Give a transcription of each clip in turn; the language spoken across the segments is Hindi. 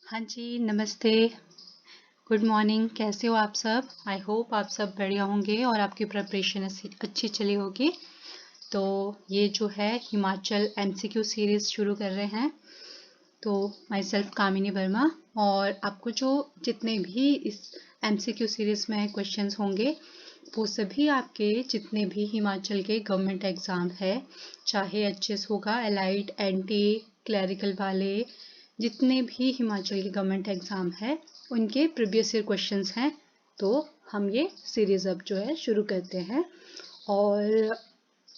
हाँ जी, नमस्ते, गुड मॉर्निंग, कैसे हो आप सब? आई होप आप सब बढ़िया होंगे और आपकी प्रिपरेशन अच्छी चली होगी। तो ये जो है हिमाचल एमसीक्यू सीरीज़ शुरू कर रहे हैं। तो माई सेल्फ कामिनी वर्मा, और आपको जो जितने भी इस एमसीक्यू सीरीज़ में क्वेश्चंस होंगे वो सभी आपके जितने भी हिमाचल के गवर्नमेंट एग्ज़ाम है, चाहे एचएस होगा, एलाइड, एनटी, क्लरिकल वाले, जितने भी हिमाचल के गवर्नमेंट एग्ज़ाम है उनके प्रीवियस ईयर क्वेश्चंस हैं। तो हम ये सीरीज़ अब जो है शुरू करते हैं, और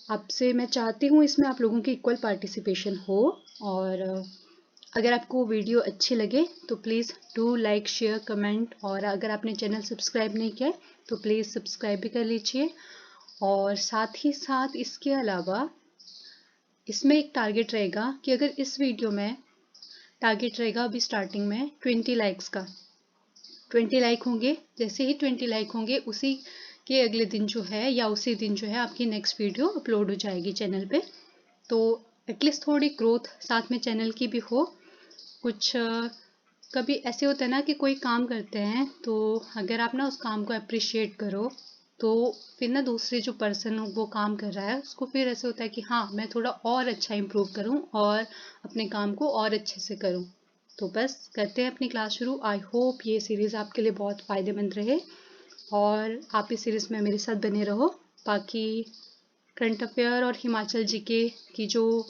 आपसे मैं चाहती हूँ इसमें आप लोगों की इक्वल पार्टिसिपेशन हो। और अगर आपको वीडियो अच्छी लगे तो please do like, share, comment, और अगर आपने चैनल सब्सक्राइब नहीं किया तो प्लीज़ सब्सक्राइब भी कर लीजिए। और साथ ही साथ इसके अलावा इसमें एक टारगेट रहेगा कि अगर इस वीडियो में टारगेट रहेगा अभी स्टार्टिंग में 20 लाइक्स का, 20 लाइक होंगे, जैसे ही 20 लाइक होंगे उसी के अगले दिन जो है या उसी दिन जो है आपकी नेक्स्ट वीडियो अपलोड हो जाएगी चैनल पे। तो एटलीस्ट थोड़ी ग्रोथ साथ में चैनल की भी हो। कुछ कभी ऐसे होता है ना कि कोई काम करते हैं तो अगर आप ना उस काम को अप्रिशिएट करो तो फिर ना दूसरे जो पर्सन वो काम कर रहा है उसको फिर ऐसे होता है कि हाँ, मैं थोड़ा और अच्छा इम्प्रूव करूँ और अपने काम को और अच्छे से करूँ। तो बस करते हैं अपनी क्लास शुरू। आई होप ये सीरीज़ आपके लिए बहुत फ़ायदेमंद रहे और आप इस सीरीज़ में मेरे साथ बने रहो। बाकी करंट अफेयर और हिमाचल जीके की जो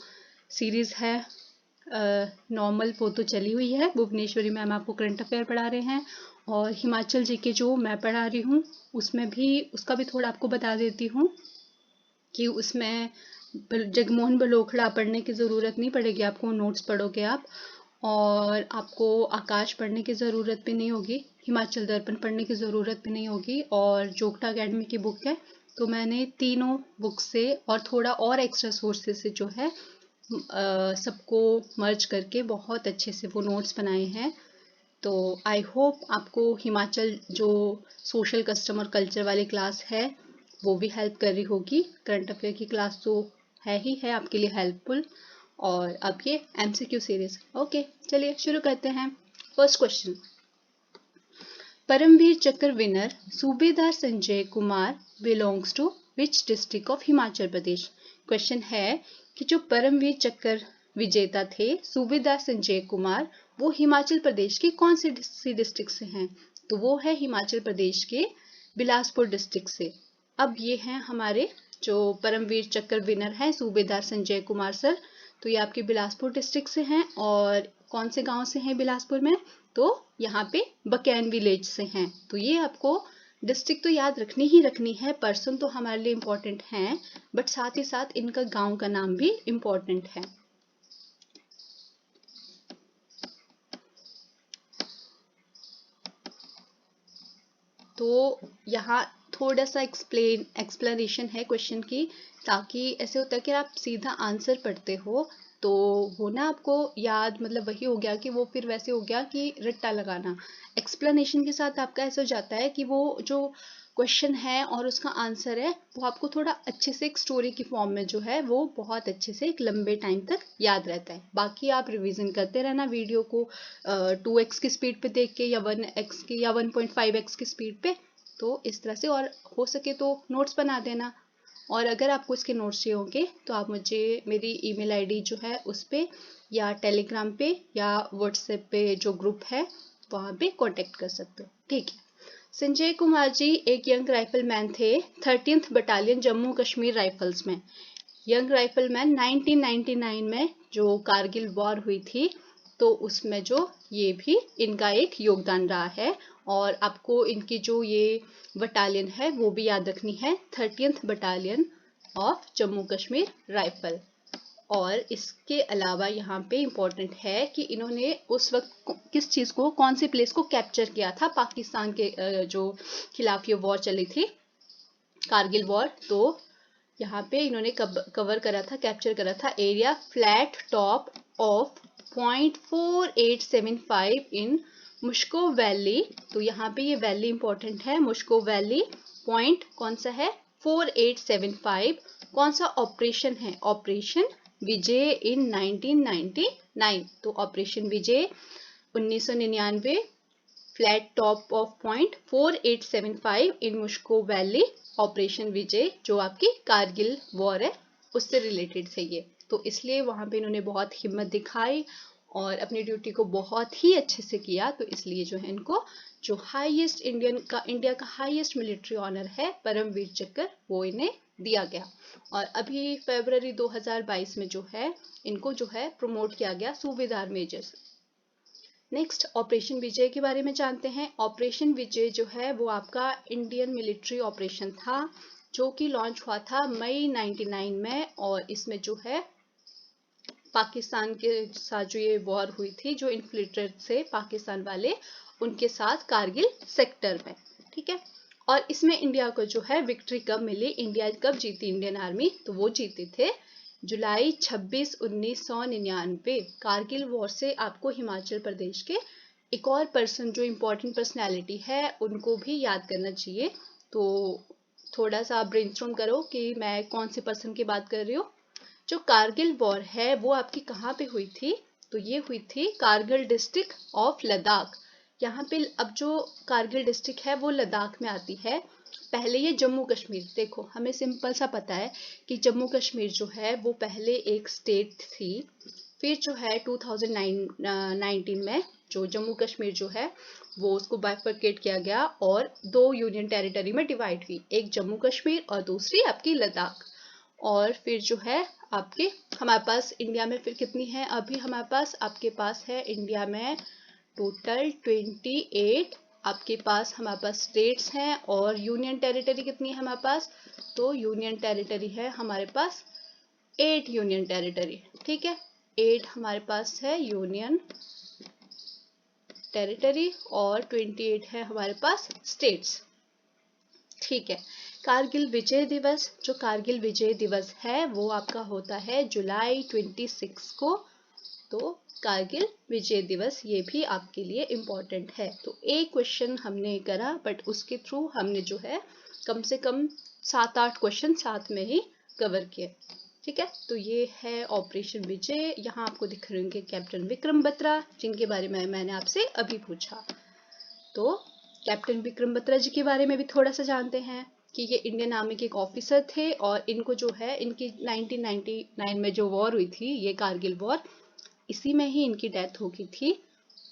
सीरीज़ है नॉर्मल वो तो चली हुई है, भुवनेश्वरी मैम आपको करंट अफेयर पढ़ा रहे हैं, और हिमाचल जीके जो मैं पढ़ा रही हूँ उसमें भी उसका भी थोड़ा आपको बता देती हूँ कि उसमें जगमोहन बलोखड़ा पढ़ने की ज़रूरत नहीं पड़ेगी, आपको नोट्स पढ़ोगे आप, और आपको आकाश पढ़ने की ज़रूरत भी नहीं होगी, हिमाचल दर्पण पढ़ने की ज़रूरत भी नहीं होगी, और जोगटा अकेडमी की बुक है। तो मैंने तीनों बुक से और थोड़ा और एक्स्ट्रा सोर्सेज से जो है सबको मर्ज करके बहुत अच्छे से वो नोट्स बनाए हैं। तो आई होप आपको हिमाचल जो सोशल, कस्टम और कल्चर वाली क्लास है वो भी हेल्प कर रही होगी। करंट अफेयर की क्लास तो है ही है आपके लिए हेल्पफुल। और अब ये एमसीक्यू सीरीज। ओके, चलिए शुरू करते हैं। First question, Paramvir Chakra winner सूबेदार Sanjay Kumar belongs to which district of Himachal Pradesh. Question है कि जो परमवीर चक्र विजेता थे सूबेदार संजय कुमार, वो हिमाचल प्रदेश के कौन सी डिस्ट्रिक्ट से हैं? तो वो है हिमाचल प्रदेश के बिलासपुर डिस्ट्रिक्ट से। अब ये हैं हमारे जो परमवीर चक्र विनर हैं सूबेदार संजय कुमार सर, तो ये आपके बिलासपुर डिस्ट्रिक्ट से हैं। और कौन से गांव से हैं बिलासपुर में? तो यहाँ पे बकैन विलेज से हैं। तो ये आपको डिस्ट्रिक्ट तो याद रखनी ही रखनी है, पर्सन तो हमारे लिए इम्पोर्टेंट हैं, बट साथ ही साथ इनका गांव का नाम भी इम्पोर्टेंट है। तो यहाँ थोड़ा सा एक्सप्लेनेशन है क्वेश्चन की, ताकि ऐसे होता है कि आप सीधा आंसर पढ़ते हो तो वो ना आपको याद, मतलब वही हो गया कि वो फिर वैसे हो गया कि रट्टा लगाना। एक्सप्लेनेशन के साथ आपका ऐसा हो जाता है कि वो जो क्वेश्चन है और उसका आंसर है वो आपको थोड़ा अच्छे से एक स्टोरी की फॉर्म में जो है वो बहुत अच्छे से एक लंबे टाइम तक याद रहता है। बाकी आप रिवीजन करते रहना वीडियो को 2x की स्पीड पे देख के, या 1x की, या 1.5x की स्पीड पे। तो इस तरह से, और हो सके तो नोट्स बना देना। और अगर आपको इसके नोट्स चाहिए होंगे तो आप मुझे मेरी ईमेल आईडी जो है उस पे, या टेलीग्राम पे, या व्हाट्सएप पे जो ग्रुप है वहाँ पे कांटेक्ट कर सकते हो। ठीक है। संजय कुमार जी एक यंग राइफलमैन थे 13th battalion Jammu Kashmir rifles में। यंग राइफलमैन 1999 में जो कारगिल वॉर हुई थी तो उसमें जो ये भी इनका एक योगदान रहा है। और आपको इनकी जो ये बटालियन है वो भी याद रखनी है, 30th battalion of Jammu Kashmir rifle. और इसके अलावा यहाँ पे इम्पोर्टेंट है कि इन्होंने उस वक्त किस चीज़ को, कौन सी प्लेस को कैप्चर किया था पाकिस्तान के जो खिलाफ ये वॉर चली थी, कारगिल वॉर। तो यहाँ पे इन्होंने कवर करा था, कैप्चर करा था area flat top of 0.4875 in Mushko valley. तो यहाँ पे ये वैली इंपॉर्टेंट है, मुश्को वैली पॉइंट कौन सा है 4875। कौन सा ऑपरेशन है? Operation Vijay in 1999। तो operation Vijay 1999 flat top of point 4875 in Mushko valley, operation Vijay जो आपकी कारगिल वॉर है उससे रिलेटेड से ये, तो इसलिए वहां पे इन्होंने बहुत हिम्मत दिखाई और अपनी ड्यूटी को बहुत ही अच्छे से किया, तो इसलिए जो है इनको जो हाईएस्ट इंडिया का हाईएस्ट मिलिट्री ऑनर है परमवीर चक्र वो इन्हें दिया गया। और अभी फरवरी 2022 में जो है इनको जो है प्रमोट किया गया सूबेदार मेजर। नेक्स्ट ऑपरेशन विजय के बारे में जानते हैं। ऑपरेशन विजय जो है वो आपका इंडियन मिलिट्री ऑपरेशन था जो कि लॉन्च हुआ था मई 99 में, और इसमें जो है पाकिस्तान के साथ जो ये वॉर हुई थी, जो इन्फिल्ट्रेट से पाकिस्तान वाले उनके साथ कारगिल सेक्टर में, ठीक है। और इसमें इंडिया को जो है विक्ट्री कब मिली, इंडिया कब जीती इंडियन आर्मी, तो वो जीते थे जुलाई 26 1999। कारगिल वॉर से आपको हिमाचल प्रदेश के एक और पर्सन जो इम्पोर्टेंट पर्सनैलिटी है उनको भी याद करना चाहिए, तो थोड़ा सा ब्रेनस्टॉर्म करो कि मैं कौन से पर्सन की बात कर रही हूँ। जो कारगिल वॉर है वो आपकी कहाँ पे हुई थी, तो ये हुई थी कारगिल डिस्ट्रिक्ट ऑफ लद्दाख। यहाँ पे अब जो कारगिल डिस्ट्रिक्ट है वो लद्दाख में आती है। पहले ये जम्मू कश्मीर, देखो हमें सिंपल सा पता है कि जम्मू कश्मीर जो है वो पहले एक स्टेट थी, फिर जो है 2019 में जो जम्मू कश्मीर जो है वो उसको बाइफरकेट किया गया और दो यूनियन टेरिटरी में डिवाइड हुई, एक जम्मू कश्मीर और दूसरी आपकी लद्दाख। और फिर जो है आपके हमारे पास इंडिया में फिर कितनी है, अभी हमारे पास आपके पास है इंडिया में टोटल 28 आपके पास हमारे पास स्टेट्स हैं, और यूनियन टेरिटरी कितनी है हमारे पास, तो यूनियन टेरिटरी है हमारे पास 8 यूनियन टेरिटरी, ठीक है। 8 हमारे पास है यूनियन टेरिटरी और 28 है हमारे पास स्टेट्स, ठीक है। कारगिल विजय दिवस, जो कारगिल विजय दिवस है वो आपका होता है जुलाई 26 को, तो कारगिल विजय दिवस ये भी आपके लिए इम्पोर्टेंट है। तो एक क्वेश्चन हमने करा बट उसके थ्रू हमने जो है कम से कम 7-8 क्वेश्चन साथ में ही कवर किए, ठीक है। तो ये है ऑपरेशन विजय। यहाँ आपको दिख रहे होंगे कैप्टन विक्रम बत्रा जिनके बारे में मैंने आपसे अभी पूछा, तो कैप्टन विक्रम बत्रा जी के बारे में भी थोड़ा सा जानते हैं कि ये इंडियन आर्मी के एक ऑफिसर थे, और इनको जो है इनकी 1999 में जो वॉर हुई थी ये कारगिल वॉर, इसी में ही इनकी डेथ हो गई थी।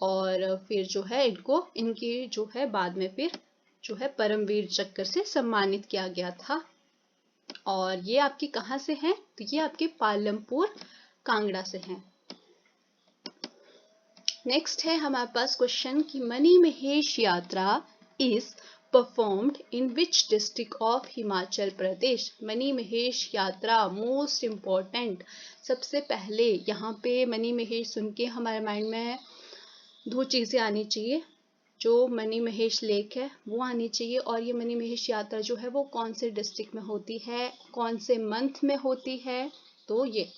और फिर जो है इनको इनकी जो है बाद में फिर जो है परमवीर चक्र से सम्मानित किया गया था। और ये आपकी कहाँ से हैं, तो ये आपके पालमपुर कांगड़ा से हैं। नेक्स्ट है हमारे पास क्वेश्चन कि मनी महेश यात्रा is performed in which district of Himachal Pradesh. Money Mahesh यात्रा मोस्ट इम्पॉर्टेंट, सबसे पहले यहाँ पे मनी महेश सुन के हमारे माइंड में दो चीज़ें आनी चाहिए, जो मनी महेश लेक है वो आनी चाहिए, और ये मनी महेश यात्रा जो है वो कौन से डिस्ट्रिक्ट में होती है, कौन से मंथ में होती है, तो ये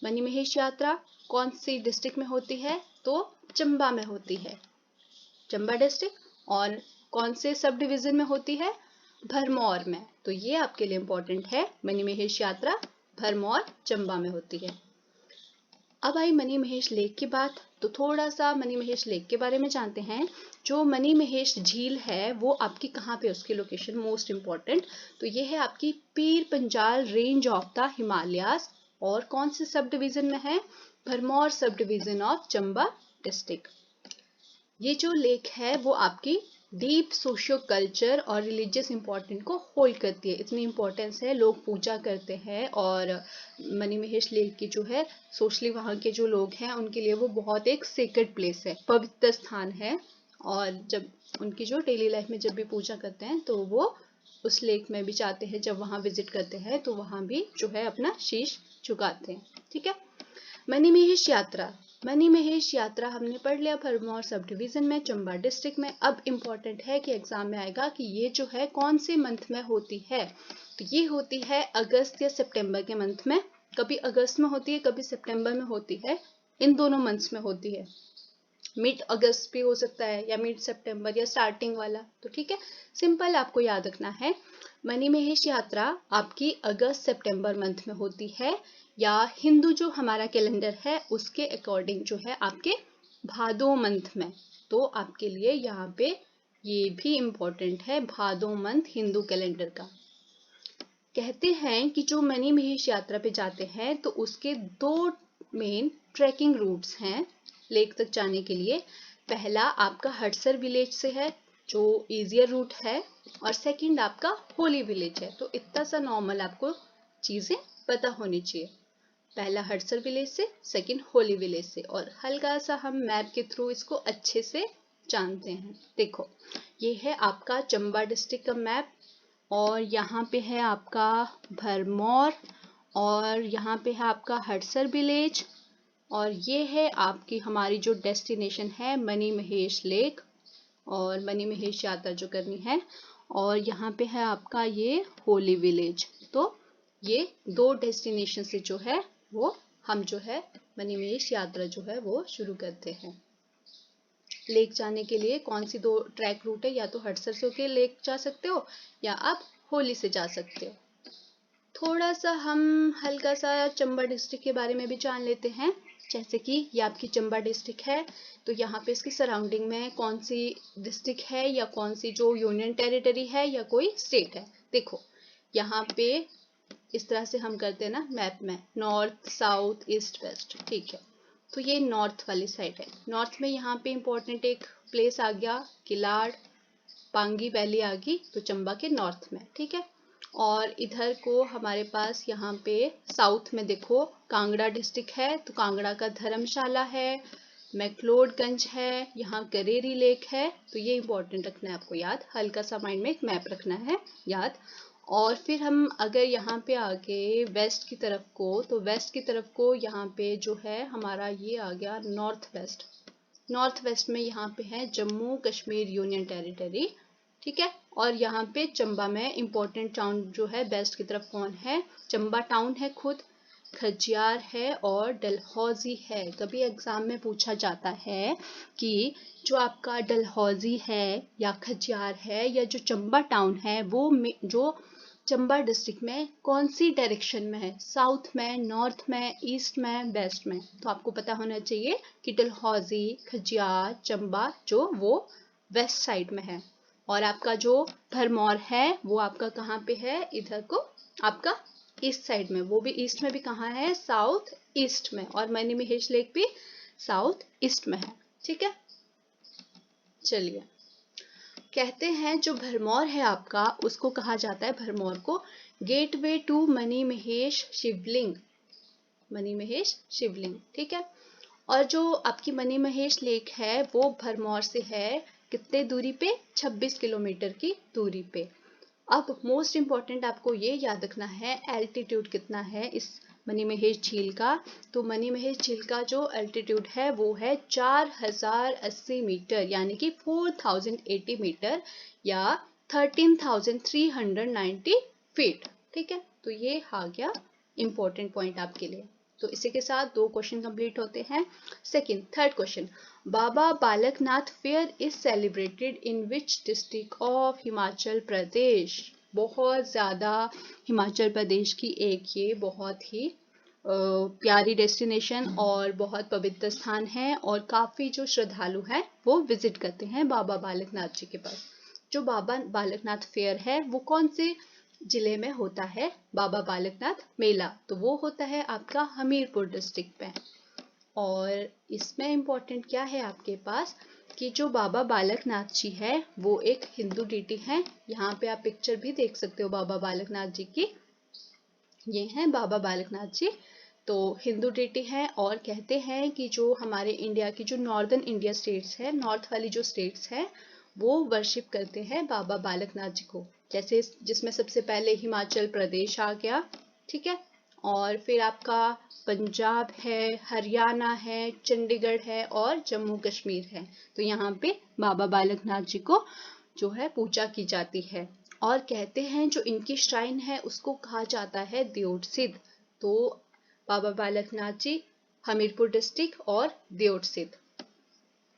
मनी महेश यात्रा कौन सी डिस्ट्रिक्ट में होती है, तो चंबा में होती है, चंबा डिस्ट्रिक्ट। और कौन से सब डिवीजन में होती है, भरमौर में। तो ये आपके लिए इंपॉर्टेंट है, मनी महेश यात्रा भरमौर चंबा में होती है। अब आई मनी महेश लेक की बात, तो थोड़ा सा मनी महेश लेक के बारे में जानते हैं। जो मनी महेश झील है वो आपकी कहाँ पे, उसकी लोकेशन मोस्ट इम्पॉर्टेंट, तो ये है आपकी Pir Panjal range of the Himalayas, और कौन से सब डिवीजन में है, Bharmour sub division of Chamba district. ये जो लेक है वो आपकी डीप सोशियो कल्चर और रिलीजियस इंपॉर्टेंट को होल्ड करती है, इतनी इंपॉर्टेंस है, लोग पूजा करते हैं। और मनी महेश लेक की जो है सोशली वहाँ के जो लोग हैं उनके लिए वो बहुत एक सेक्रेड प्लेस है, पवित्र स्थान है, और जब उनकी जो डेली लाइफ में जब भी पूजा करते हैं तो वो उस लेक में भी जाते हैं, जब वहाँ विजिट करते हैं तो वहाँ भी जो है अपना शीश झुकाते हैं, ठीक है। मनी महेश यात्रा, मनी महेश यात्रा हमने पढ़ लिया भरमौर सब डिवीजन में चंबा डिस्ट्रिक्ट में। अब इम्पोर्टेंट है कि एग्जाम में आएगा कि ये जो है कौन से मंथ में होती है, तो ये होती है अगस्त या सितंबर के मंथ में, कभी अगस्त में होती है कभी सितंबर में होती है, इन दोनों मंथ्स में होती है। मिड अगस्त भी हो सकता है या मिड सितंबर या स्टार्टिंग वाला, तो ठीक है, सिंपल आपको याद रखना है। मनी महेश यात्रा आपकी अगस्त सितंबर मंथ में होती है, या हिंदू जो हमारा कैलेंडर है उसके अकॉर्डिंग जो है आपके भादो मंथ में। तो आपके लिए यहाँ पे ये भी इम्पोर्टेंट है, भादो मंथ हिंदू कैलेंडर का। कहते हैं कि जो मनी महेश यात्रा पे जाते हैं तो उसके दो मेन ट्रैकिंग रूट्स हैं लेक तक जाने के लिए। पहला आपका हडसर विलेज से है जो इजियर रूट है, और सेकंड आपका होली विलेज है। तो इतना सा नॉर्मल आपको चीजें पता होनी चाहिए, पहला हडसर विलेज से, सेकंड होली विलेज से। और हल्का सा हम मैप के थ्रू इसको अच्छे से जानते हैं। देखो ये है आपका चंबा डिस्ट्रिक्ट का मैप, और यहाँ पे है आपका भरमौर, और यहाँ पे है आपका हडसर विलेज, और ये है आपकी हमारी जो डेस्टिनेशन है मनी महेश लेक और मनी महेश यात्रा जो करनी है, और यहाँ पे है आपका ये होली विलेज। तो ये दो डेस्टिनेशन से जो है वो हम जो है मनी महेश यात्रा जो है वो शुरू करते हैं। लेक जाने के लिए कौन सी दो ट्रैक रूट है, या तो हडसर से होके लेक जा सकते हो या आप होली से जा सकते हो। थोड़ा सा हम हल्का सा चंबा डिस्ट्रिक्ट के बारे में भी जान लेते हैं। जैसे कि ये आपकी चंबा डिस्ट्रिक्ट है, तो यहाँ पे इसकी सराउंडिंग में कौन सी डिस्ट्रिक्ट है या कौन सी जो यूनियन टेरिटरी है या कोई स्टेट है। देखो यहाँ पे इस तरह से हम करते हैं ना मैप में, नॉर्थ साउथ ईस्ट वेस्ट, ठीक है। तो ये नॉर्थ वाली साइड है। नॉर्थ में यहाँ पे इंपॉर्टेंट एक प्लेस आ गया किलाड़, पांगी वैली आ गई, तो चंबा के नॉर्थ में, ठीक है। और इधर को हमारे पास यहाँ पे साउथ में देखो कांगड़ा डिस्ट्रिक्ट है, तो कांगड़ा का धर्मशाला है, मैक्लोडगंज है, यहाँ करेरी लेक है। तो ये इंपॉर्टेंट रखना है आपको याद, हल्का सा माइंड में एक मैप रखना है याद। और फिर हम अगर यहाँ पे आगे वेस्ट की तरफ को, तो वेस्ट की तरफ को यहाँ पे जो है हमारा ये आ गया नॉर्थ वेस्ट। नॉर्थ वेस्ट में यहाँ पे है जम्मू कश्मीर यूनियन टेरिटरी, ठीक है। और यहाँ पे चंबा में इंपॉर्टेंट टाउन जो है वेस्ट की तरफ कौन है, चंबा टाउन है खुद, खजियार है और डलहौजी है। कभी एग्जाम में पूछा जाता है कि जो आपका डलहौजी है या खजियार है या जो चंबा टाउन है वो जो चंबा डिस्ट्रिक्ट में कौन सी डायरेक्शन में है, साउथ में, नॉर्थ में, ईस्ट में, वेस्ट में। तो आपको पता होना चाहिए कि डलहौजी खजियार चंबा जो वो वेस्ट साइड में है, और आपका जो भरमौर है वो आपका कहाँ पे है, इधर को आपका ईस्ट साइड में। वो भी ईस्ट में भी कहाँ है, साउथ ईस्ट में, और मनी महेश लेक भी साउथ ईस्ट में है, ठीक है। चलिए कहते हैं जो भरमौर है आपका उसको कहा जाता है, भरमौर को gateway to Manimahesh Shivling, Manimahesh Shivling, ठीक है। और जो आपकी मनी महेश लेक है वो भरमौर से है कितने दूरी पे, 26 किलोमीटर की दूरी पे। अब मोस्ट इम्पॉर्टेंट आपको ये याद रखना है एल्टीट्यूड कितना है इस मनी महेश झील का। तो मनी महेश झील का जो एल्टीट्यूड है वो है 4080 मीटर, यानी कि 4080 मीटर या 13,390 फीट, ठीक है। तो ये आ गया इंपॉर्टेंट पॉइंट आपके लिए। तो इसी के साथ दो क्वेश्चन कंप्लीट होते हैं। Third question, Baba Balaknath fair is celebrated in which district of Himachal Pradesh. बहुत ज़्यादा हिमाचल प्रदेश की एक ये बहुत ही प्यारी डेस्टिनेशन और बहुत पवित्र स्थान है, और काफ़ी जो श्रद्धालु हैं वो विजिट करते हैं बाबा बालकनाथ जी के पास। जो बाबा बालकनाथ फेयर है वो कौन से जिले में होता है, बाबा बालकनाथ मेला, तो वो होता है आपका हमीरपुर डिस्ट्रिक्ट में। और इसमें इम्पोर्टेंट क्या है आपके पास कि जो बाबा बालकनाथ जी है वो एक हिंदू डीटी है। यहाँ पे आप पिक्चर भी देख सकते हो बाबा बालकनाथ जी की, ये हैं बाबा बालकनाथ जी, तो हिंदू डीटी है। और कहते हैं कि जो हमारे इंडिया की जो नॉर्दर्न इंडिया स्टेट्स है, नॉर्थ वाली जो स्टेट्स है वो वर्शिप करते हैं बाबा बालकनाथ जी को। जैसे जिसमें सबसे पहले हिमाचल प्रदेश आ गया, ठीक है, और फिर आपका पंजाब है, हरियाणा है, चंडीगढ़ है और जम्मू कश्मीर है। तो यहाँ पे बाबा बालकनाथ जी को जो है पूजा की जाती है। और कहते हैं जो इनकी श्राइन है उसको कहा जाता है दियोटसिद्ध। तो बाबा बालकनाथ जी हमीरपुर डिस्ट्रिक्ट और दियोटसिद्ध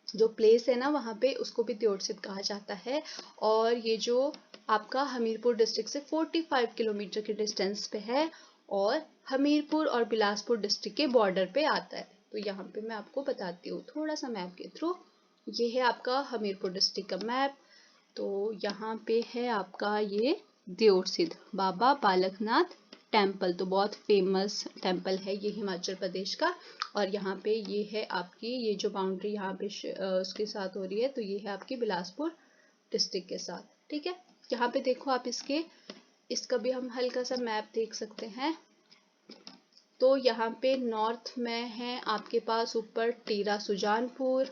जो प्लेस है ना वहाँ पे उसको भी दियोटसिद्ध कहा जाता है। और ये जो आपका हमीरपुर डिस्ट्रिक्ट से 45 किलोमीटर के डिस्टेंस पे है, और हमीरपुर और बिलासपुर डिस्ट्रिक्ट के बॉर्डर पे आता है। तो यहाँ पे मैं आपको बताती हूँ थोड़ा सा मैप के थ्रू। ये है आपका हमीरपुर डिस्ट्रिक्ट का मैप। तो यहाँ पे है आपका ये देउर बाबा बालकनाथ टेम्पल, तो बहुत फेमस टेम्पल है ये हिमाचल प्रदेश का। और यहाँ पे ये है आपकी ये जो बाउंड्री यहाँ पे उसके साथ हो रही है, तो ये है आपकी बिलासपुर डिस्ट्रिक्ट के साथ। ठीक है, यहाँ पे देखो आप इसका भी हम हल्का सा मैप देख सकते हैं। तो यहाँ पे नॉर्थ में है आपके पास ऊपर टीरा सुजानपुर,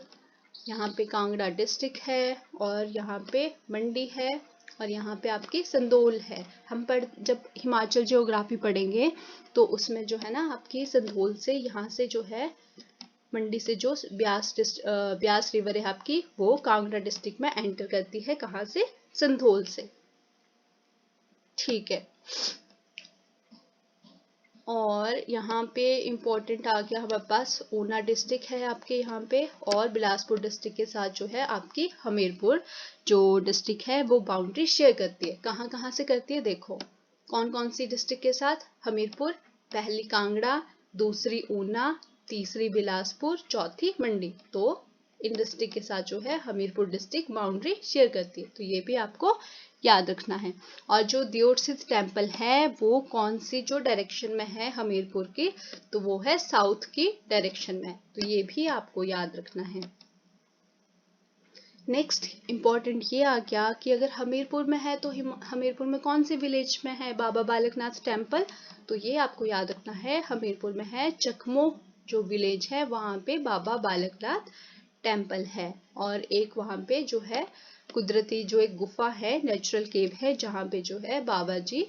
यहाँ पे कांगड़ा डिस्ट्रिक्ट है, और यहाँ पे मंडी है, और यहाँ पे आपकी संधोल है। हम जब हिमाचल ज्योग्राफी पढ़ेंगे उसमें जो है ना आपकी संधोल से यहाँ से जो है मंडी से जो ब्यास रिवर है आपकी, वो कांगड़ा डिस्ट्रिक्ट में एंटर करती है। कहाँ से? संधोल से। ठीक है, और यहाँ पे इम्पोर्टेंट आ गया हमारे पास ऊना डिस्ट्रिक्ट है आपके यहाँ पे, और बिलासपुर डिस्ट्रिक्ट के साथ जो है आपकी हमीरपुर जो डिस्ट्रिक्ट है वो बाउंड्री शेयर करती है। कहाँ कहाँ से करती है? देखो कौन कौन सी डिस्ट्रिक्ट के साथ? हमीरपुर, पहली कांगड़ा, दूसरी ऊना, तीसरी बिलासपुर, चौथी मंडी। तो इन डिस्ट्रिक्ट के साथ जो है हमीरपुर डिस्ट्रिक्ट बाउंड्री शेयर करती है, तो ये भी आपको याद रखना है। और जो देउर टेम्पल है वो कौन सी जो डायरेक्शन में है हमीरपुर की? तो वो है साउथ की डायरेक्शन में, तो ये भी आपको याद रखना है। नेक्स्ट इम्पोर्टेंट ये आ गया कि अगर हमीरपुर में है तो हमीरपुर में कौन से विलेज में है बाबा बालकनाथ टेम्पल? तो ये आपको याद रखना है, हमीरपुर में है चकमो जो विलेज है, वहां पे बाबा बालकनाथ टेम्पल है। और एक वहां पे जो है कुदरती जो एक गुफा है, नेचुरल केव है, जहाँ पे जो है बाबा जी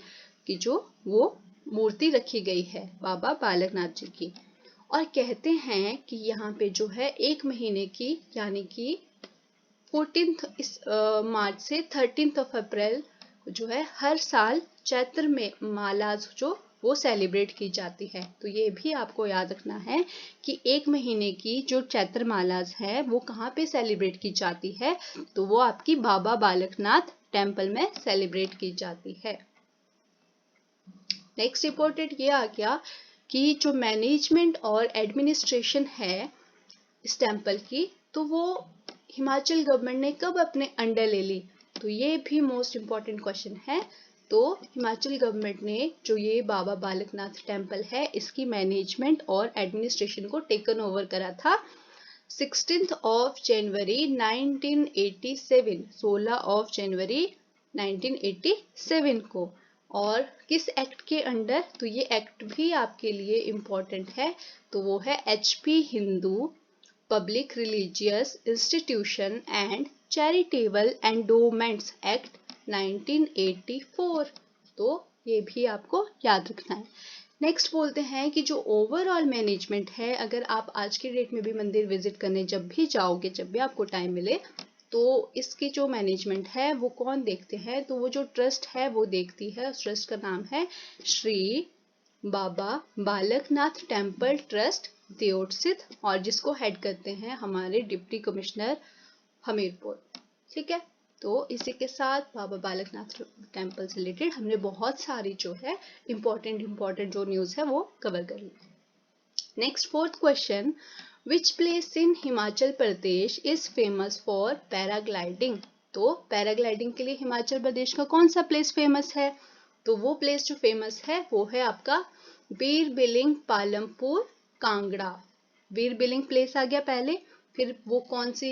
की जो वो मूर्ति रखी गई है बाबा बालकनाथ जी की। और कहते हैं कि यहाँ पे जो है 1 महीने की यानी कि 14 मार्च से 13 अप्रैल जो है हर साल चैत्र में मालाज जो वो सेलिब्रेट की जाती है। तो ये भी आपको याद रखना है कि 1 महीने की जो चैत्र मालाज है वो कहाँ पे सेलिब्रेट की जाती है? तो वो आपकी बाबा बालकनाथ टेम्पल में सेलिब्रेट की जाती है। नेक्स्ट इम्पोर्टेंट ये आ गया कि जो मैनेजमेंट और एडमिनिस्ट्रेशन है इस टेम्पल की, तो वो हिमाचल गवर्नमेंट ने कब अपने अंडर ले ली? तो ये भी मोस्ट इम्पॉर्टेंट क्वेश्चन है। तो हिमाचल गवर्नमेंट ने जो ये बाबा बालकनाथ टेम्पल है इसकी मैनेजमेंट और एडमिनिस्ट्रेशन को टेकन ओवर करा था 16 जनवरी 1987, 16 जनवरी 1987 को। और किस एक्ट के अंडर? तो ये एक्ट भी आपके लिए इम्पोर्टेंट है, तो वो है HP Hindu public religious institution and charitable endowments act 1984। तो ये भी आपको याद रखना है। नेक्स्ट बोलते हैं कि जो ओवरऑल मैनेजमेंट है, अगर आप आज की डेट में भी मंदिर विजिट करने जब भी जाओगे, जब भी आपको टाइम मिले, तो इसकी जो मैनेजमेंट है वो कौन देखते हैं? तो वो जो ट्रस्ट है वो देखती है। उस ट्रस्ट का नाम है श्री बाबा बालकनाथ टेम्पल ट्रस्ट देउर, और जिसको हेड करते हैं हमारे डिप्टी कमिश्नर हमीरपुर। ठीक है, तो इसी के साथ बाबा बालकनाथ टेम्पल से रिलेटेड हमने बहुत सारी जो है इम्पोर्टेंट जो न्यूज है वो कवर कर ली। Next 4th question, which place in Himachal Pradesh is famous for paragliding? तो पैराग्लाइडिंग के लिए हिमाचल प्रदेश का कौन सा प्लेस फेमस है? तो वो प्लेस जो फेमस है वो है आपका बीर बिलिंग पालमपुर कांगड़ा। बीर बिलिंग प्लेस आ गया पहले, फिर वो कौन सी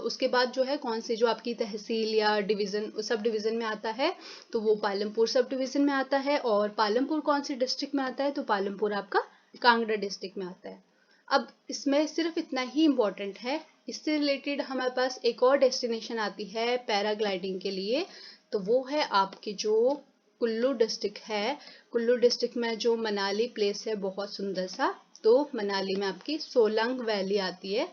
उसके बाद जो है कौन सी जो आपकी तहसील या डिवीजन सब डिवीजन में आता है? तो वो पालमपुर सब डिवीजन में आता है। और पालमपुर कौन सी डिस्ट्रिक्ट में आता है? तो पालमपुर आपका कांगड़ा डिस्ट्रिक्ट में आता है। अब इसमें सिर्फ इतना ही इम्पोर्टेंट है, इससे रिलेटेड हमारे पास एक और डेस्टिनेशन आती है पैराग्लाइडिंग के लिए, तो वो है आपकी जो कुल्लू डिस्ट्रिक्ट है। कुल्लू डिस्ट्रिक्ट में जो मनाली प्लेस है बहुत सुंदर सा, तो मनाली में आपकी सोलंग वैली आती है।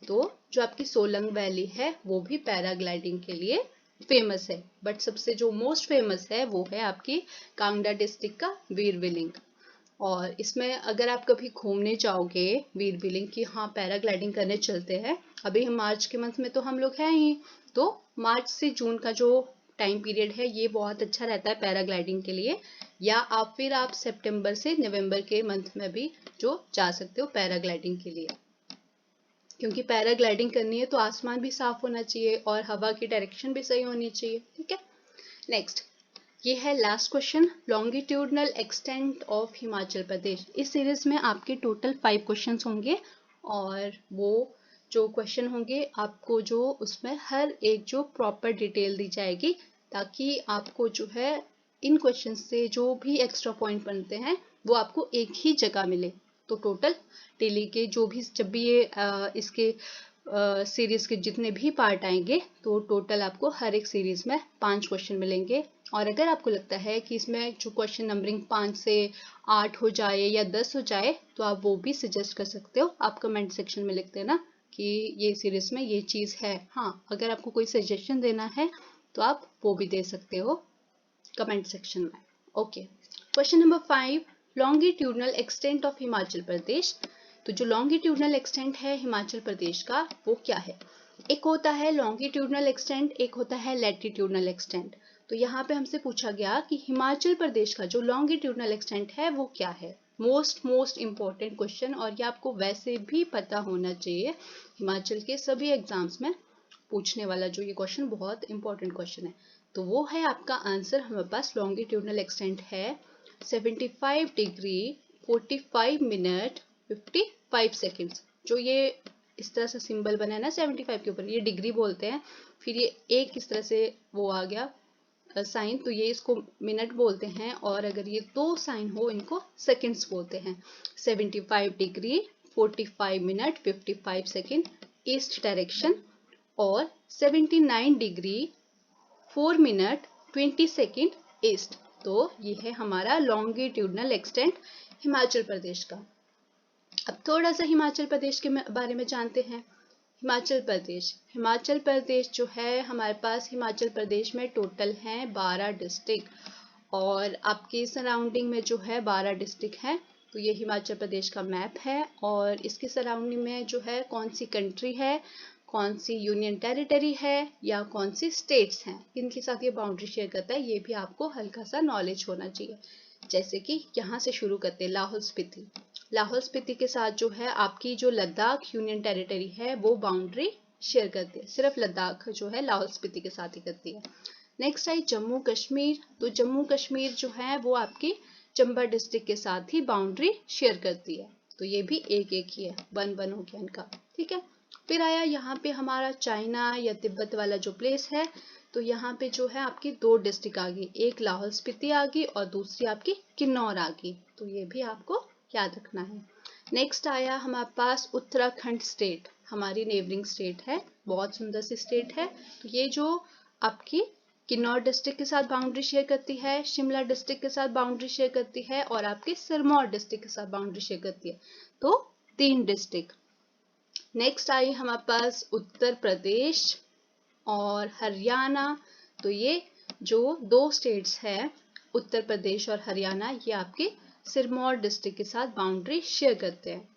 तो जो आपकी सोलंग वैली है वो भी पैराग्लाइडिंग के लिए फेमस है, बट सबसे जो मोस्ट फेमस है वो है आपकी कांगड़ा डिस्ट्रिक्ट का वीर बिलिंग। और इसमें अगर आप कभी घूमने जाओगे वीर बिलिंग की, हाँ पैराग्लाइडिंग करने चलते हैं, अभी हम मार्च के मंथ में तो हम लोग हैं ही, तो मार्च से जून का जो टाइम पीरियड है, ये बहुत अच्छा रहता है पैराग्लाइडिंग के लिए। या आप सितंबर से नवंबर के मंथ में भी जो जा सकते हो पैराग्लाइडिंग के लिए, क्योंकि पैराग्लाइडिंग करनी है तो आसमान भी साफ होना चाहिए और हवा की डायरेक्शन भी सही होनी चाहिए। ठीक है, नेक्स्ट ये है last question, longitudinal extent of Himachal Pradesh. इस सीरीज में आपके टोटल 5 क्वेश्चंस होंगे और वो जो क्वेश्चन होंगे आपको जो उसमें हर एक जो प्रॉपर डिटेल दी जाएगी, ताकि आपको जो है इन क्वेश्चन से जो भी एक्स्ट्रा पॉइंट बनते हैं वो आपको एक ही जगह मिले। तो टोटल डेली के जो भी जब भी ये इसके सीरीज के जितने भी पार्ट आएंगे तो टोटल आपको हर एक सीरीज में 5 क्वेश्चन मिलेंगे। और अगर आपको लगता है कि इसमें जो क्वेश्चन नंबरिंग 5 से 8 हो जाए या 10 हो जाए तो आप वो भी सजेस्ट कर सकते हो, आप कमेंट सेक्शन में लिख देना कि ये सीरीज में ये चीज़ है। हाँ, अगर आपको कोई सजेशन देना है तो आप वो भी दे सकते हो कमेंट सेक्शन में। Okay, question number 5, longitudinal extent of Himachal Pradesh. तो जो लॉन्गिट्यूडनल एक्सटेंट है हिमाचल प्रदेश का वो क्या है? एक होता है लॉन्गिट्यूडनल एक्सटेंट, एक होता है लैटिट्यूडनल एक्सटेंट। तो यहाँ पे हमसे पूछा गया कि हिमाचल प्रदेश का जो लॉन्गिट्यूडनल एक्सटेंट है वो क्या है। मोस्ट इम्पोर्टेंट क्वेश्चन, और ये आपको वैसे भी पता होना चाहिए, हिमाचल के सभी एग्जाम्स में पूछने वाला जो ये क्वेश्चन बहुत इंपॉर्टेंट क्वेश्चन है। तो वो है आपका आंसर, हमारे पास लॉन्गिट्यूडनल एक्सटेंट है 75 डिग्री 45 मिनट 55 सेकेंड्स। जो ये इस तरह से सिंबल बना है ना 75 के ऊपर, ये डिग्री बोलते हैं। फिर ये एक इस तरह से वो आ गया साइन, तो ये इसको मिनट बोलते हैं, और अगर ये 2 साइन हो इनको सेकंड्स बोलते हैं। 75 degree 45 minute 55 second east direction, और 79 डिग्री 4 मिनट 20 सेकेंड ईस्ट। तो ये है हमारा लॉन्गिट्यूडनल एक्सटेंट हिमाचल प्रदेश का। अब थोड़ा सा हिमाचल प्रदेश के बारे में जानते हैं। हिमाचल प्रदेश जो है हमारे पास, हिमाचल प्रदेश में टोटल हैं 12 डिस्ट्रिक्ट, और आपके सराउंडिंग में जो है 12 डिस्ट्रिक्ट हैं। तो ये हिमाचल प्रदेश का मैप है, और इसके सराउंडिंग में जो है कौन सी कंट्री है, कौन सी यूनियन टेरिटरी है, या कौन सी स्टेट्स हैं, इनके साथ ये बाउंड्री शेयर करता है। ये भी आपको हल्का सा नॉलेज होना चाहिए। जैसे कि यहाँ से शुरू करते हैं, लाहौल स्पीति के साथ जो है आपकी जो लद्दाख यूनियन टेरिटरी है वो बाउंड्री शेयर करती है। सिर्फ लद्दाख जो है लाहौल स्पीति के साथ ही करती है। Next I Jammu Kashmir. तो जम्मू कश्मीर जो है वो आपकी चंबा डिस्ट्रिक्ट के साथ ही बाउंड्री शेयर करती है। तो ये भी एक एक ही है, 1-1 हो गया इनका। ठीक है, फिर आया यहाँ पे हमारा चाइना या तिब्बत वाला जो प्लेस है। तो यहाँ पे जो है आपकी 2 डिस्ट्रिक्ट आ गई, एक लाहौल स्पीति आ गई और दूसरी आपकी किन्नौर आ गई। तो ये भी आपको याद रखना है। नेक्स्ट आया हमारे पास उत्तराखंड स्टेट, हमारी नेबरिंग स्टेट है, बहुत सुंदर सी स्टेट है। तो ये जो आपकी किन्नौर डिस्ट्रिक्ट के साथ बाउंड्री शेयर करती है, शिमला डिस्ट्रिक्ट के साथ बाउंड्री शेयर करती है, और आपके सिरमौर डिस्ट्रिक्ट के साथ बाउंड्री शेयर करती है। तो 3 डिस्ट्रिक्ट। नेक्स्ट आई हमारे पास उत्तर प्रदेश और हरियाणा। तो ये जो 2 स्टेट्स है उत्तर प्रदेश और हरियाणा, ये आपके सिरमौर डिस्ट्रिक्ट के साथ बाउंड्री शेयर करते हैं।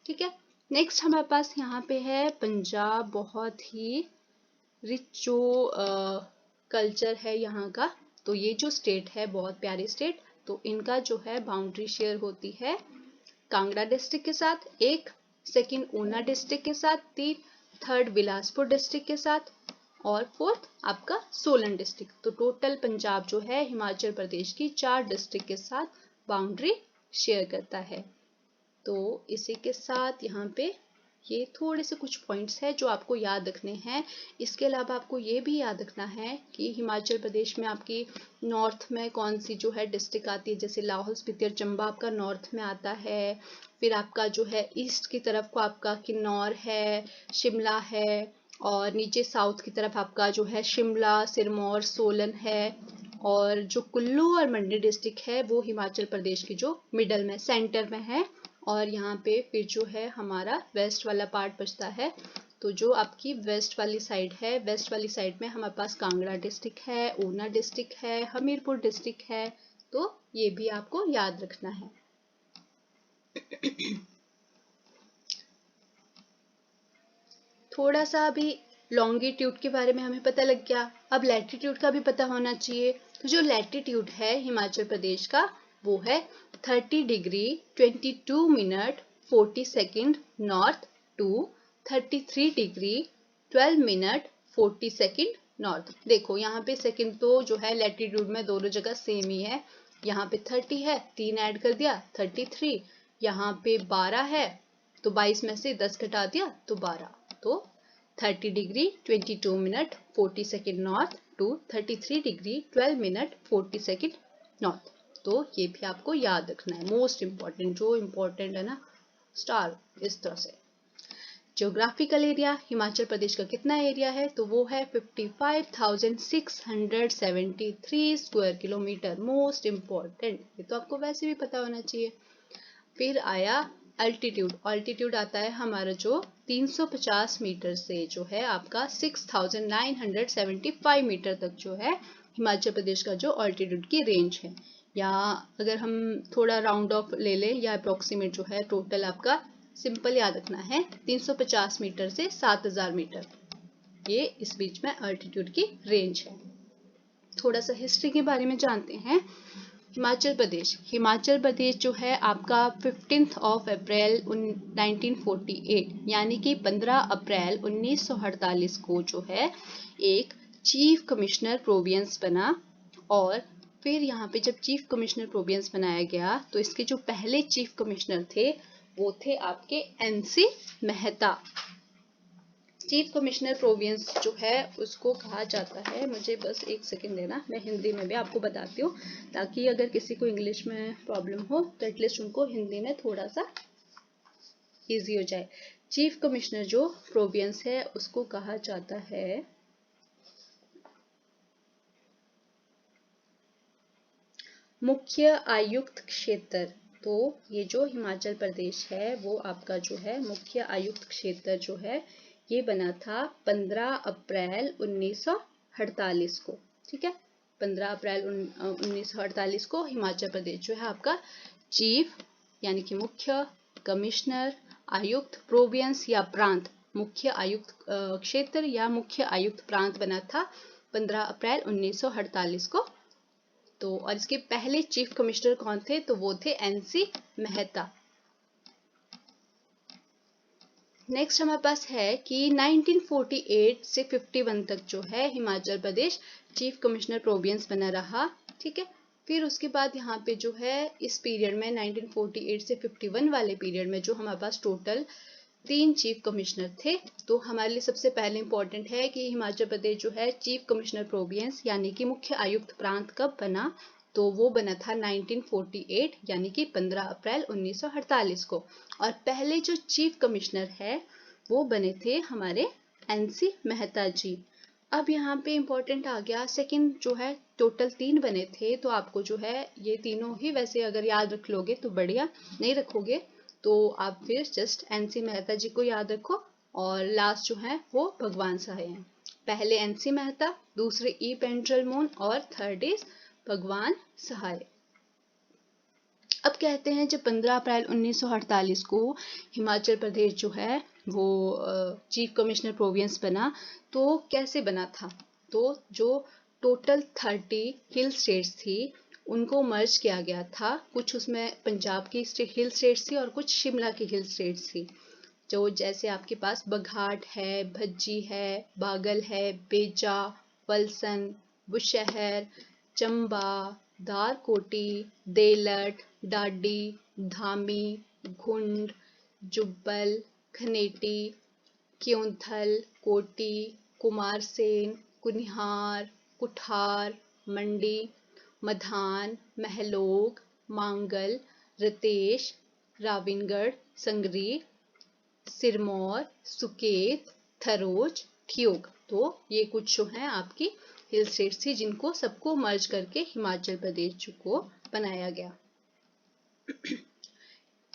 ठीक है, नेक्स्ट हमारे पास यहाँ पे है पंजाब, बहुत ही रिच जो कल्चर है यहाँ का। तो ये जो स्टेट है बहुत प्यारी स्टेट, तो इनका जो है बाउंड्री शेयर होती है कांगड़ा डिस्ट्रिक्ट के साथ, एक सेकंड ऊना डिस्ट्रिक्ट के साथ, 3 थर्ड बिलासपुर डिस्ट्रिक्ट के साथ, और 4th आपका सोलन डिस्ट्रिक्ट। तो टोटल पंजाब जो है हिमाचल प्रदेश की 4 डिस्ट्रिक्ट के साथ बाउंड्री शेयर करता है। तो इसी के साथ यहाँ पे ये थोड़े से कुछ पॉइंट्स हैं जो आपको याद रखने हैं। इसके अलावा आपको ये भी याद रखना है कि हिमाचल प्रदेश में आपकी नॉर्थ में कौन सी जो है डिस्ट्रिक्ट आती है। जैसे लाहौल स्पीति और चंबा आपका नॉर्थ में आता है, फिर आपका जो है ईस्ट की तरफ को आपका किन्नौर है, शिमला है, और नीचे साउथ की तरफ आपका जो है शिमला, सिरमौर, सोलन है, और जो कुल्लू और मंडी डिस्ट्रिक्ट है वो हिमाचल प्रदेश की जो मिडल में सेंटर में है। और यहाँ पे फिर जो है हमारा वेस्ट वाला पार्ट बचता है। तो जो आपकी वेस्ट वाली साइड है, वेस्ट वाली साइड में हमारे पास कांगड़ा डिस्ट्रिक्ट है, ऊना डिस्ट्रिक्ट है, हमीरपुर डिस्ट्रिक्ट है। तो ये भी आपको याद रखना है। थोड़ा सा अभी लॉन्गिट्यूड के बारे में हमें पता लग गया, अब लैटिट्यूड का भी पता होना चाहिए। तो जो लैटिट्यूड है हिमाचल प्रदेश का वो है 30 degree 22 minute 40 second north to 33 degree 12 minute 40 second north. देखो यहाँ पे सेकेंड तो जो है लैटिट्यूड में दोनों जगह सेम ही है, यहाँ पे 30 है, 3 ऐड कर दिया 33, यहाँ पे 12 है तो 22 में से 10 घटा दिया तो 12, तो 30 degree 22 minute 40 second north to 33 degree 12 minute 40 second north. तो ये भी आपको याद रखना है, मोस्ट इम्पॉर्टेंट, जो इम्पोर्टेंट है ना स्टार इस तरह से। ज्योग्राफिकल एरिया हिमाचल प्रदेश का कितना एरिया है, तो वो है 55,673 स्क्वायर किलोमीटर, मोस्ट इम्पॉर्टेंट, ये तो आपको वैसे भी पता होना चाहिए। फिर आया अल्टीट्यूड, अल्टीट्यूड आता है हमारा जो 350 मीटर से जो है आपका 6,975 मीटर तक जो है हिमाचल प्रदेश का जो अल्टीट्यूड की रेंज है। या अगर हम थोड़ा राउंड ऑफ ले लें या अप्रोक्सीमेट जो है टोटल आपका सिंपल याद रखना है 350 मीटर से 7,000 मीटर, ये इस बीच में अल्टीट्यूड की रेंज है। थोड़ा सा हिस्ट्री के बारे में जानते हैं। हिमाचल प्रदेश जो है आपका 15 अप्रैल 1948 यानी कि 15 अप्रैल 1948 को जो है एक चीफ कमिश्नर प्रोविंस बना। और फिर यहाँ पे जब चीफ कमिश्नर प्रोविंस बनाया गया तो इसके जो पहले चीफ कमिश्नर थे वो थे आपके NC Mehta. Chief commissioner province जो है उसको कहा जाता है, मुझे बस एक सेकंड देना, मैं हिंदी में भी आपको बताती हूँ ताकि अगर किसी को इंग्लिश में प्रॉब्लम हो तो एटलीस्ट उनको हिंदी में थोड़ा सा इजी हो जाए। चीफ कमिश्नर जो प्रोविंस है उसको कहा जाता है मुख्य आयुक्त क्षेत्र। तो ये जो हिमाचल प्रदेश है वो आपका जो है मुख्य आयुक्त क्षेत्र जो है ये बना था 15 अप्रैल 1948 को, ठीक है। 15 अप्रैल 1948 को हिमाचल प्रदेश जो है आपका चीफ यानी कि मुख्य, कमिश्नर, आयुक्त, प्रोविंस या प्रांत, मुख्य आयुक्त क्षेत्र या मुख्य आयुक्त प्रांत बना था 15 अप्रैल 1948 को। तो और इसके पहले चीफ कमिश्नर कौन थे, तो वो थे एनसी मेहता। नेक्स्ट हमारे पास है कि 1948 से 51 तक जो है Himachal Pradesh chief commissioner province बना रहा, ठीक है। फिर उसके बाद यहाँ पे जो है इस पीरियड में 1948 से 51 वाले पीरियड में जो हमारे पास टोटल 3 चीफ कमिश्नर थे। तो हमारे लिए सबसे पहले इंपॉर्टेंट है कि हिमाचल प्रदेश जो है चीफ कमिश्नर प्रोविंस यानी कि मुख्य आयुक्त प्रांत कब बना, तो वो बना था 1948 यानी कि 15 अप्रैल 1948 को। और पहले जो चीफ कमिश्नर है वो बने थे हमारे एनसी मेहता जी। अब यहाँ पे इंपॉर्टेंट आ गया सेकंड जो है, टोटल 3 बने थे तो आपको जो है ये तीनों ही वैसे अगर याद रख लोगे तो बढ़िया, नहीं रखोगे तो आप फिर जस्ट एनसी मेहता जी को याद रखो और लास्ट जो है वो भगवान सहाय हैं। पहले एनसी मेहता, दूसरे ई पेंड्रलमोन और थर्ड इज भगवान सहाय। अब कहते हैं जब 15 अप्रैल 1948 को हिमाचल प्रदेश जो है वो चीफ कमिश्नर प्रोविंस बना, तो कैसे बना था, तो जो टोटल 30 हिल स्टेट्स थी उनको मर्ज किया गया था। कुछ उसमें पंजाब की हिल स्टेट्स थी और कुछ शिमला की हिल स्टेट्स थी। जो जैसे आपके पास बघाट है, भज्जी है, बागल है, बेजा, वलसन, बुशहर, चंबा, दारकोटी, देलट, डाडी, धामी, घुंड, जुब्बल, खनेटी, क्योंथल, कोटी, कुमारसेन, कुनिहार, कुठार, मंडी, मधान, महलोग, मांगल, रतेश, राविनगढ़, संगरी, सिरमौर, सुकेत, थरोज, ठियोग। तो ये कुछ जो है आपकी हिल स्टेट्स थी जिनको सबको मर्ज करके हिमाचल प्रदेश को बनाया गया।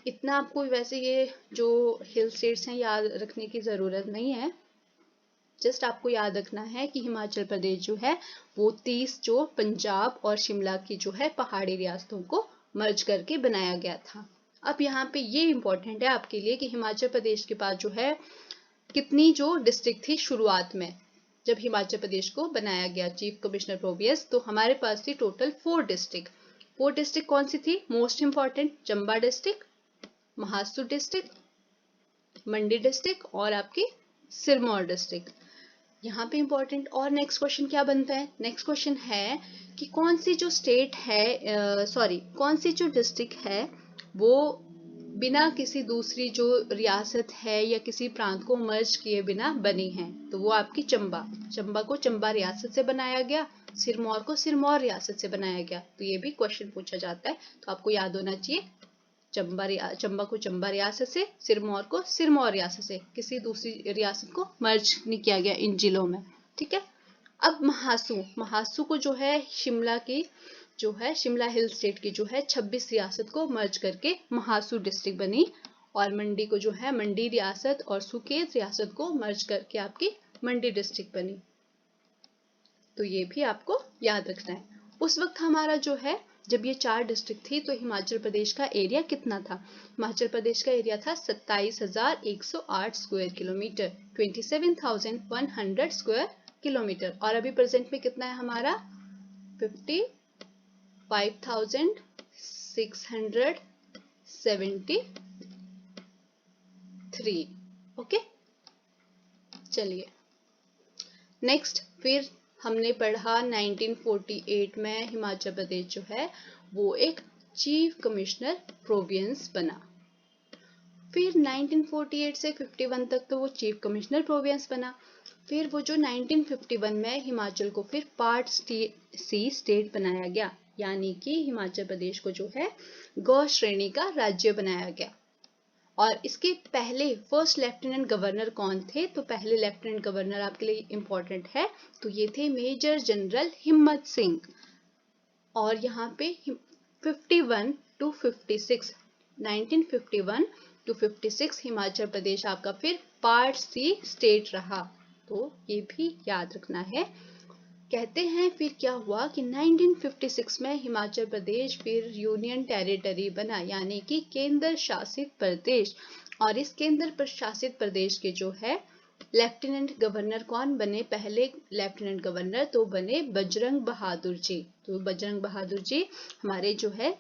इतना आपको वैसे ये जो हिल स्टेट्स हैं याद रखने की ज़रूरत नहीं है, जस्ट आपको याद रखना है कि हिमाचल प्रदेश जो है वो 30 जो पंजाब और शिमला की जो है पहाड़ी रियासतों को मर्ज करके बनाया गया था। अब यहाँ पे ये इम्पोर्टेंट है आपके लिए कि हिमाचल प्रदेश के पास जो है कितनी जो डिस्ट्रिक्ट थी शुरुआत में जब हिमाचल प्रदेश को बनाया गया चीफ कमिश्नर प्रोविंस, तो हमारे पास थी टोटल 4 डिस्ट्रिक्ट। 4 डिस्ट्रिक्ट कौन सी थी? Most important Chamba district, Mahasu district, Mandi district और आपकी सिरमौर डिस्ट्रिक्ट। यहाँ पे इंपॉर्टेंट। और नेक्स्ट क्वेश्चन क्या बनता है? नेक्स्ट क्वेश्चन है कि कौन सी जो स्टेट है, कौन सी जो डिस्ट्रिक्ट है वो बिना किसी दूसरी जो रियासत है या किसी प्रांत को मर्ज किए बिना बनी है? तो वो आपकी चंबा को चंबा रियासत से बनाया गया, सिरमौर को सिरमौर रियासत से बनाया गया। तो ये भी क्वेश्चन पूछा जाता है, तो आपको याद होना चाहिए चंबा को चंबा रियासत से, सिरमौर को सिरमौर रियासत से, किसी दूसरी रियासत को मर्ज नहीं किया गया इन जिलों में। ठीक है। अब महासू को जो है शिमला की जो है शिमला हिल स्टेट की जो है 26 रियासत को मर्ज करके महासू डिस्ट्रिक्ट बनी, और मंडी को जो है मंडी रियासत और सुकेत रियासत को मर्ज करके आपकी मंडी डिस्ट्रिक्ट बनी। तो ये भी आपको याद रखना है। उस वक्त हमारा जो है जब ये 4 डिस्ट्रिक्ट थी तो हिमाचल प्रदेश का एरिया कितना था? हिमाचल प्रदेश का एरिया था 27,108 स्क्वायर किलोमीटर, 27,100 स्क्वायर किलोमीटर। और अभी प्रेजेंट में कितना है हमारा? 55,673। ओके, चलिए नेक्स्ट। फिर हमने पढ़ा 1948 में हिमाचल प्रदेश जो है वो एक चीफ कमिश्नर प्रोविंस बना। फिर 1948 से 51 तक तो वो चीफ कमिश्नर प्रोविंस बना। फिर वो जो 1951 में हिमाचल को फिर पार्ट सी स्टेट बनाया गया, यानी कि हिमाचल प्रदेश को जो है गौ श्रेणी का राज्य बनाया गया। और इसके पहले फर्स्ट लेफ्टिनेंट गवर्नर कौन थे? तो पहले लेफ्टिनेंट गवर्नर आपके लिए इंपॉर्टेंट है, तो ये थे मेजर जनरल हिम्मत सिंह। और यहाँ पे 51 to 56, 1951 to 56 हिमाचल प्रदेश आपका फिर पार्ट सी स्टेट रहा, तो ये भी याद रखना है। कहते हैं फिर क्या हुआ कि 1956 में हिमाचल प्रदेश फिर यूनियन टेरिटरी बना, यानी कि केंद्र शासित प्रदेश। और इस केंद्र शासित प्रदेश के जो है लेफ्टिनेंट गवर्नर कौन बने? पहले लेफ्टिनेंट गवर्नर तो बने बजरंग बहादुर जी। तो बजरंग बहादुर जी हमारे जो है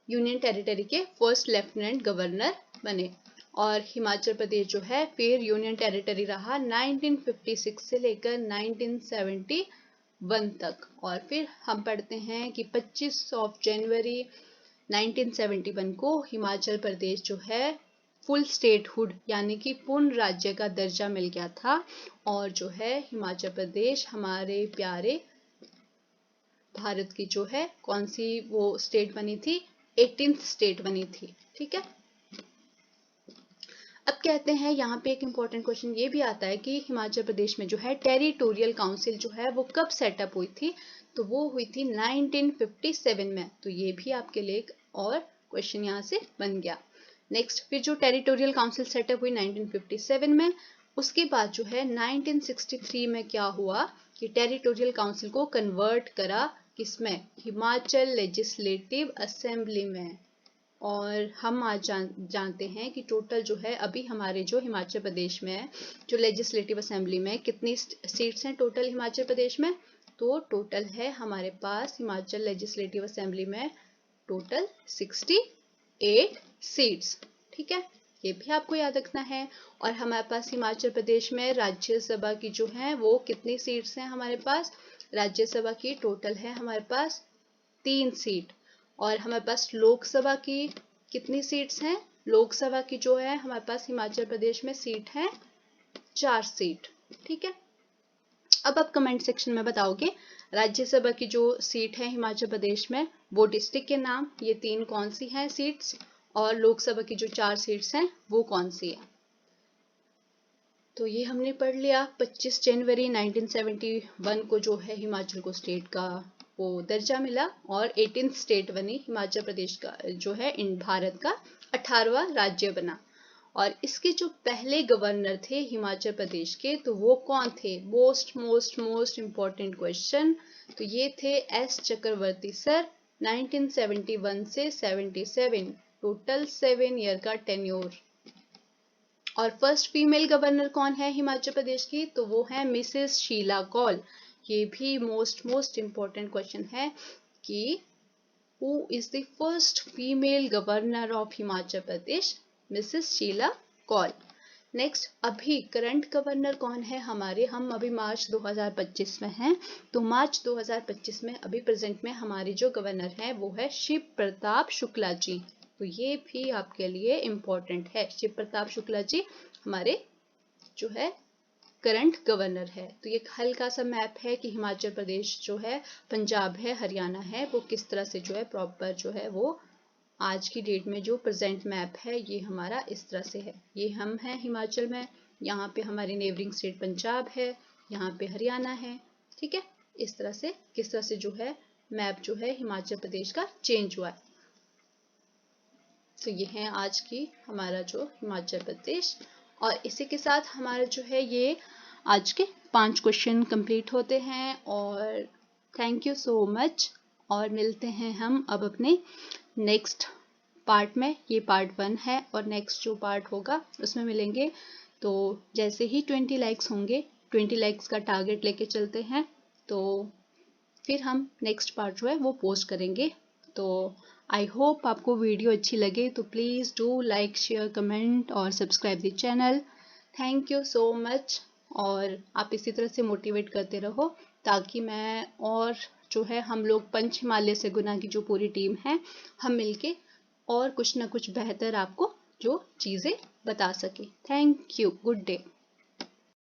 यूनियन टेरिटरी के फर्स्ट लेफ्टिनेंट गवर्नर बने। और हिमाचल प्रदेश जो है फिर यूनियन टेरिटरी रहा 1956 से लेकर 1971 तक। और फिर हम पढ़ते हैं कि 25 जनवरी 1971 को हिमाचल प्रदेश जो है फुल स्टेटहुड यानी कि पूर्ण राज्य का दर्जा मिल गया था। और जो है हिमाचल प्रदेश हमारे प्यारे भारत की जो है कौन सी वो स्टेट बनी थी? 18th स्टेट बनी थी। ठीक है। अब कहते हैं यहाँ पे एक इम्पॉर्टेंट क्वेश्चन ये भी आता है कि हिमाचल प्रदेश में जो है टेरिटोरियल काउंसिल जो है वो कब सेटअप हुई थी? तो वो हुई थी 1957 में। तो ये भी आपके लिए एक और क्वेश्चन यहाँ से बन गया। नेक्स्ट, फिर जो टेरिटोरियल काउंसिल सेटअप हुई 1957 में, उसके बाद जो है 1963 में क्या हुआ कि टेरिटोरियल काउंसिल को कन्वर्ट करा किसमें? हिमाचल लेजिस्लेटिव असेंबली में। और हम आज जानते हैं कि टोटल जो है अभी हमारे जो हिमाचल प्रदेश में जो लेजिस्लेटिव असेंबली में कितनी सीट्स हैं टोटल हिमाचल प्रदेश में? तो टोटल है हमारे पास हिमाचल लेजिस्लेटिव असेंबली में टोटल 68 सीट्स। ठीक है, ये भी आपको याद रखना है। और हमारे पास हिमाचल प्रदेश में राज्यसभा की जो है वो कितनी सीट्स हैं हमारे पास? राज्यसभा की टोटल है हमारे पास 3 सीट। और हमारे पास लोकसभा की कितनी सीट्स हैं? लोकसभा की जो है हमारे पास हिमाचल प्रदेश में सीट है 4 सीट। ठीक है। अब आप कमेंट सेक्शन में बताओगे राज्यसभा की जो सीट है हिमाचल प्रदेश में वो डिस्ट्रिक्ट के नाम, ये 3 कौन सी हैं सीट्स, और लोकसभा की जो 4 सीट्स हैं वो कौन सी है। तो ये हमने पढ़ लिया। 25 जनवरी 1971 को जो है हिमाचल को स्टेट का वो दर्जा मिला और 18th स्टेट बनी हिमाचल प्रदेश का जो है इन भारत का 18वां राज्य बना। और इसके जो पहले गवर्नर थे हिमाचल प्रदेश के तो वो कौन थे? Most important question. तो ये थे एस चक्रवर्ती सर। 1971 से 77 टोटल 7 ईयर का टेन्योर। और फर्स्ट फीमेल गवर्नर कौन है हिमाचल प्रदेश की, तो वो है मिसेस शीला कौल। ये भी मोस्ट इम्पोर्टेंट क्वेश्चन है कि who is the first female governor of Himachal Pradesh, Mrs Sheela Kaul. Next, अभी करंट गवर्नर कौन है हमारे, हम अभी मार्च 2025 में हैं, तो मार्च 2025 में अभी प्रेजेंट में हमारे जो गवर्नर हैं वो है शिव प्रताप शुक्ला जी। तो ये भी आपके लिए इम्पोर्टेंट है, शिव प्रताप शुक्ला जी हमारे जो है करंट गवर्नर है। तो ये हल्का सा मैप है कि हिमाचल प्रदेश जो है, पंजाब है, हरियाणा है, वो किस तरह से जो है प्रॉपर जो है वो आज की डेट में जो प्रेजेंट मैप है ये हमारा इस तरह से है। ये हम हैं हिमाचल में, यहाँ पे हमारी नेबरिंग स्टेट पंजाब है, यहाँ पे हरियाणा है, ठीक है। इस तरह से किस तरह से जो है मैप जो है हिमाचल प्रदेश का चेंज हुआ है। तो ये है आज की हमारा जो हिमाचल प्रदेश, और इसी के साथ हमारा जो है ये आज के 5 क्वेश्चन कंप्लीट होते हैं। और थैंक यू सो मच, और मिलते हैं हम अब अपने नेक्स्ट पार्ट में। ये पार्ट 1 है और नेक्स्ट जो पार्ट होगा उसमें मिलेंगे। तो जैसे ही 20 लाइक्स होंगे, 20 लाइक्स का टारगेट लेके चलते हैं, तो फिर हम नेक्स्ट पार्ट जो है वो पोस्ट करेंगे। तो आई होप आपको वीडियो अच्छी लगे, तो please do like, share, comment और subscribe the channel. Thank you so much, और आप इसी तरह से मोटिवेट करते रहो ताकि मैं और जो है हम लोग पंच हिमालय से गुना की जो पूरी टीम है, हम मिलके और कुछ ना कुछ बेहतर आपको जो चीज़ें बता सके। Thank you, good day.